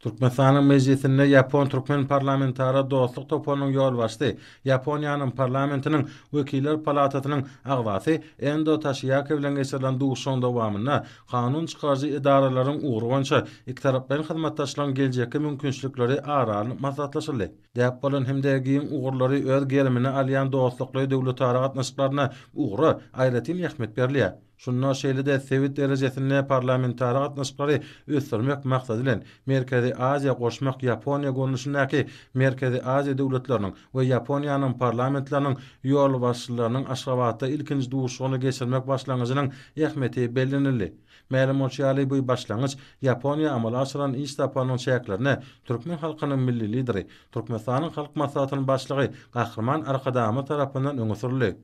Türkmenistan'ın meclisinde Yapon Türkmen parlamentara dostluk topunyň ýol başdy. Yaponiýanyň parlamentiniň Wekiller Palatatynyň agzasy Endo Taşiýakow bilen geçirilen duguşyň dowamynda kanun çykarjy idaralaryň ugrunça iki tarapdan hyzmatdaşlygyň geljekki mümkinçilikleri arany maslahatlaşyldy. Däp bolan hemdägiň ugurlary öz gelimine alýan dostlukly döwletara gatnaşyklaryna ugry aýratyn ýahmet berliýär. Şundan şeýle-de sewit derejesinde parlamentary gatnaşyklary ösdürmek maksady bilen Merkezi Aziýa goşmak Yaponiýa gönüşinäki Merkezi Aziýa döwletleriniň we Yaponiýanyň parlamentleriniň ýol başçylarynyň Aşgabatda ilkinji duguşyny geçirmek başlangyjynyň ähmeti bellenildi. Mälim bolýaly bu başlangyç Yaponiýa amala aşyran iş tapanyň şäklerini türkmen halkynyň milli lideri, Türkmenistanyň halk maslahatynyň başlygy Gahrman Arkadamy tarapyndan öňe sürildi.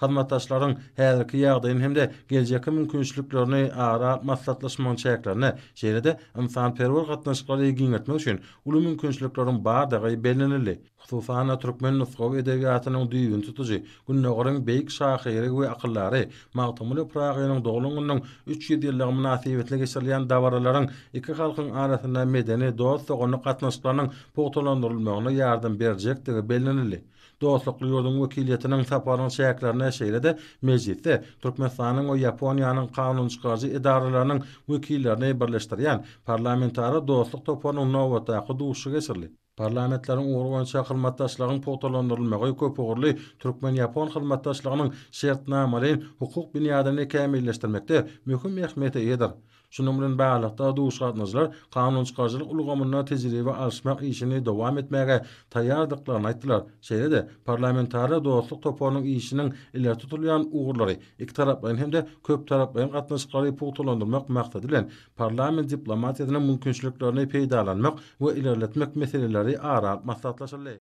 Hyzmatdaşlaryň häzirki ýagdaýyny hemde geljekki mümkinçiliklerini ara maslahatlaşmagyň şäklerini şeýle-de ymsanperwer gatnaşyklary giňertmek üçin uly mümkinçilikleriň bardygy bellenildi. Hususan türkmen nusgawy edebiýatynyň düýbün tutujy Günnägöreň beýik şahyry we akyllary Magtymly Pragynyň doglugynyň 300 ýyllyk münasibetli geçirilýän dawaralaryň iki halkyň arasynda medeni dost sogony gatnaşyklarynyň pogtalandyrylmagyna ýardym berjektigi bellenildi. Dostlukly ýurdun wekiliýetiniň saparyň şäklerine şeýle-de meclisde Türkmenistanyň we Yaponiýanyň kanun çykarjy idaralarynyň wekillerini birleşdirýän parlamentary dostluk topanyň nowatdaky duguşy geçirildi. Parlamentlaryň ugrunça hyzmatdaşlygyň pogtalandyrylmagy köp ugurly Türkmen-Yapon hyzmatdaşlygynyň şertnamalaryň hukuk binýadyny kämilleşdirmekde möhüm ähmiýete eýdir. Şunun bilen baglanykda duş gatnaşylar kanun çykarjylyk ulgamyna tejribe alşmak işini dowam etmäge taýýardyklaryny aýtdylar. Şeýle-de parlamentary dostluk topanyň işiniň ileri tutulýan ugurlary iki tarapdan hemde köp tarapdan gatnaşyklary pogtalandyrmak maksady bilen parlament diplomatiýasynyň mümkinçiliklerini peýdalanmak we ilerletmek meseleleri ara maslahatlaşyldy.